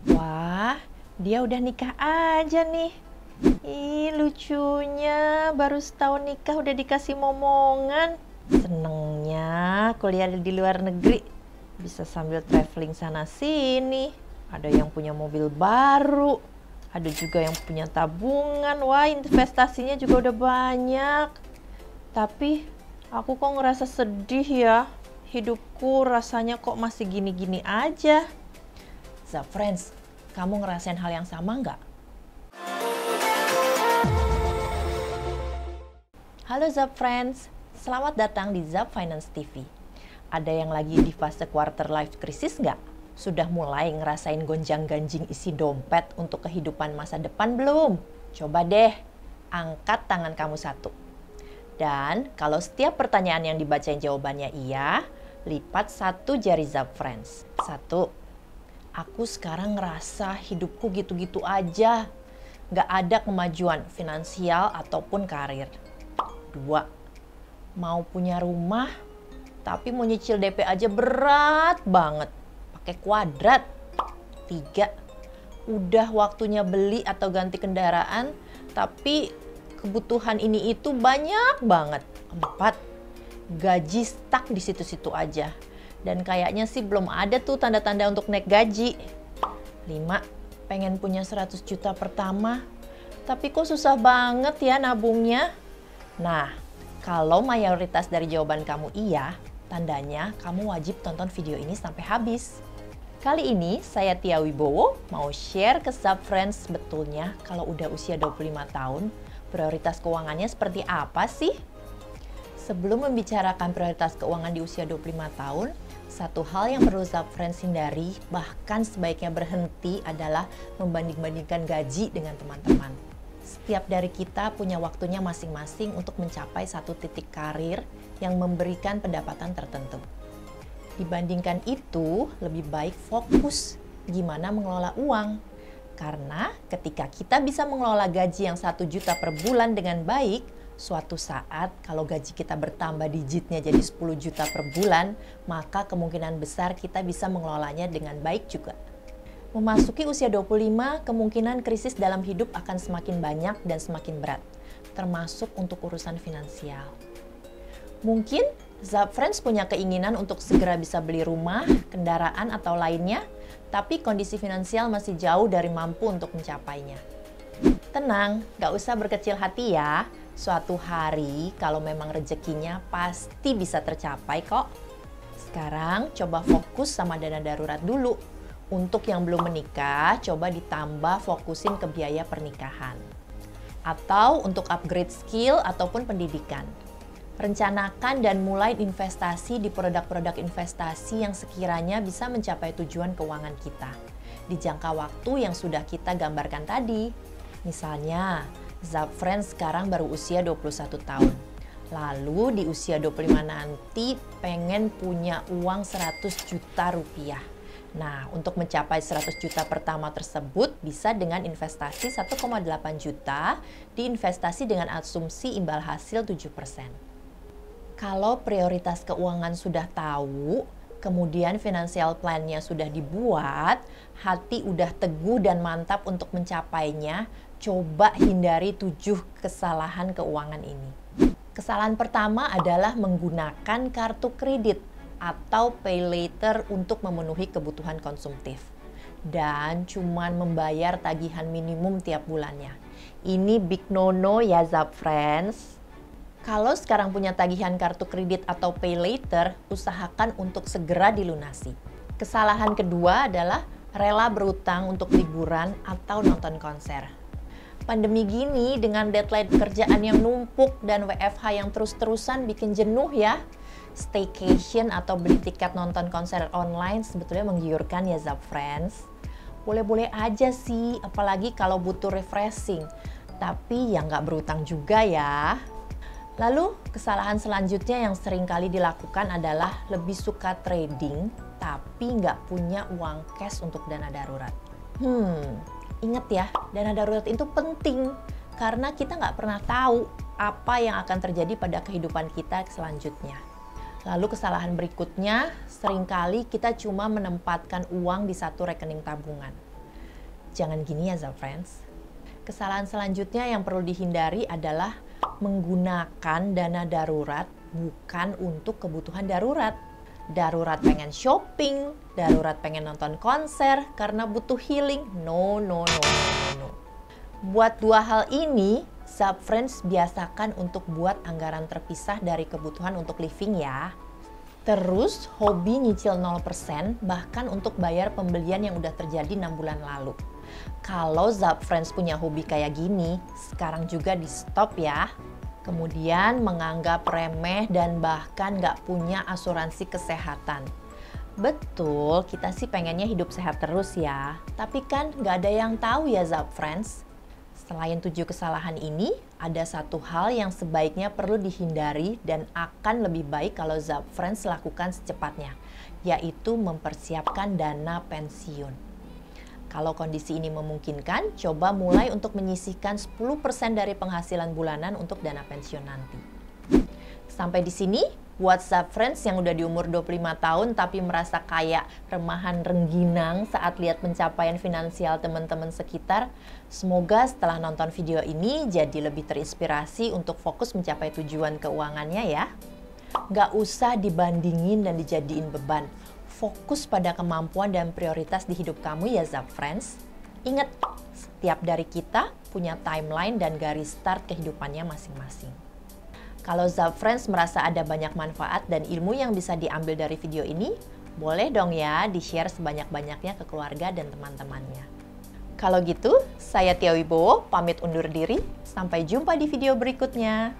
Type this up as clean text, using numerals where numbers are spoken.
Wah, dia udah nikah aja nih. Ih, lucunya. Baru setahun nikah udah dikasih momongan. Senengnya kuliah di luar negeri. Bisa sambil traveling sana sini. Ada yang punya mobil baru. Ada juga yang punya tabungan. Wah, investasinya juga udah banyak. Tapi aku kok ngerasa sedih ya. Hidupku rasanya kok masih gini-gini aja. Zap Friends, kamu ngerasain hal yang sama nggak? Halo Zap Friends, selamat datang di Zap Finance TV. Ada yang lagi di fase quarter life crisis nggak? Sudah mulai ngerasain gonjang-ganjing isi dompet untuk kehidupan masa depan belum? Coba deh, angkat tangan kamu satu. Dan kalau setiap pertanyaan yang dibacain jawabannya iya, lipat satu jari Zap Friends. 1. Aku sekarang ngerasa hidupku gitu-gitu aja. Nggak ada kemajuan finansial ataupun karir. 2. Mau punya rumah, tapi mau nyicil DP aja berat banget. Pakai kuadrat. 3. Udah waktunya beli atau ganti kendaraan, tapi kebutuhan ini itu banyak banget. 4. Gaji stuck di situ-situ aja. Dan kayaknya sih belum ada tuh tanda-tanda untuk naik gaji. 5. Pengen punya 100 juta pertama, tapi kok susah banget ya nabungnya. Nah, kalau mayoritas dari jawaban kamu iya, tandanya kamu wajib tonton video ini sampai habis. Kali ini saya Tia Wibowo mau share ke Zap Friends sebetulnya kalau udah usia 25 tahun, prioritas keuangannya seperti apa sih? Sebelum membicarakan prioritas keuangan di usia 25 tahun, satu hal yang perlu Zap Friends hindari, bahkan sebaiknya berhenti adalah membanding-bandingkan gaji dengan teman-teman. Setiap dari kita punya waktunya masing-masing untuk mencapai satu titik karir yang memberikan pendapatan tertentu. Dibandingkan itu, lebih baik fokus gimana mengelola uang. Karena ketika kita bisa mengelola gaji yang 1 juta per bulan dengan baik, suatu saat kalau gaji kita bertambah digitnya jadi 10 juta per bulan, maka kemungkinan besar kita bisa mengelolanya dengan baik juga. Memasuki usia 25, kemungkinan krisis dalam hidup akan semakin banyak dan semakin berat, termasuk untuk urusan finansial. Mungkin Zap Friends punya keinginan untuk segera bisa beli rumah, kendaraan, atau lainnya, tapi kondisi finansial masih jauh dari mampu untuk mencapainya. Tenang, gak usah berkecil hati ya. Suatu hari kalau memang rezekinya pasti bisa tercapai kok. Sekarang coba fokus sama dana darurat dulu. Untuk yang belum menikah, coba ditambah fokusin ke biaya pernikahan. Atau untuk upgrade skill ataupun pendidikan. Rencanakan dan mulai investasi di produk-produk investasi yang sekiranya bisa mencapai tujuan keuangan kita di jangka waktu yang sudah kita gambarkan tadi. Misalnya, Zap Friends sekarang baru usia 21 tahun. Lalu di usia 25 nanti pengen punya uang 100 juta rupiah. Nah, untuk mencapai 100 juta pertama tersebut bisa dengan investasi 1,8 juta diinvestasi dengan asumsi imbal hasil 7%. Kalau prioritas keuangan sudah tahu, kemudian financial plan-nya sudah dibuat, hati udah teguh dan mantap untuk mencapainya, coba hindari 7 kesalahan keuangan ini. Kesalahan pertama adalah menggunakan kartu kredit atau pay later untuk memenuhi kebutuhan konsumtif. Dan cuman membayar tagihan minimum tiap bulannya. Ini big no-no ya Zap Friends. Kalau sekarang punya tagihan kartu kredit atau pay later, usahakan untuk segera dilunasi. Kesalahan kedua adalah rela berutang untuk liburan atau nonton konser. Pandemi gini dengan deadline pekerjaan yang numpuk dan WFH yang terus-terusan bikin jenuh ya. Staycation atau beli tiket nonton konser online sebetulnya menggiurkan ya Zap Friends. Boleh-boleh aja sih, apalagi kalau butuh refreshing. Tapi ya nggak berutang juga ya. Lalu kesalahan selanjutnya yang sering kali dilakukan adalah lebih suka trading tapi nggak punya uang cash untuk dana darurat. Ingat ya, dana darurat itu penting karena kita nggak pernah tahu apa yang akan terjadi pada kehidupan kita selanjutnya. Lalu kesalahan berikutnya, seringkali kita cuma menempatkan uang di satu rekening tabungan. jangan gini ya Zap Friends. Kesalahan selanjutnya yang perlu dihindari adalah menggunakan dana darurat bukan untuk kebutuhan darurat. Darurat pengen shopping, darurat pengen nonton konser karena butuh healing. No. Buat dua hal ini, Zap Friends biasakan untuk buat anggaran terpisah dari kebutuhan untuk living ya. Terus hobi nyicil 0% bahkan untuk bayar pembelian yang udah terjadi 6 bulan lalu. Kalau Zap Friends punya hobi kayak gini, sekarang juga di stop ya. Kemudian menganggap remeh dan bahkan nggak punya asuransi kesehatan. Betul, kita sih pengennya hidup sehat terus ya. Tapi kan nggak ada yang tahu ya Zap Friends. Selain 7 kesalahan ini, ada satu hal yang sebaiknya perlu dihindari dan akan lebih baik kalau Zap Friends lakukan secepatnya, yaitu mempersiapkan dana pensiun. Kalau kondisi ini memungkinkan, coba mulai untuk menyisihkan 10% dari penghasilan bulanan untuk dana pensiun nanti. Sampai di sini, buat Zap Friends yang udah di umur 25 tahun tapi merasa kayak remahan rengginang saat lihat pencapaian finansial teman-teman sekitar, semoga setelah nonton video ini jadi lebih terinspirasi untuk fokus mencapai tujuan keuangannya ya. Nggak usah dibandingin dan dijadiin beban. Fokus pada kemampuan dan prioritas di hidup kamu ya Zap Friends. Ingat, setiap dari kita punya timeline dan garis start kehidupannya masing-masing. Kalau Zap Friends merasa ada banyak manfaat dan ilmu yang bisa diambil dari video ini, boleh dong ya di-share sebanyak-banyaknya ke keluarga dan teman-temannya. Kalau gitu, saya Tia Wibowo pamit undur diri. Sampai jumpa di video berikutnya.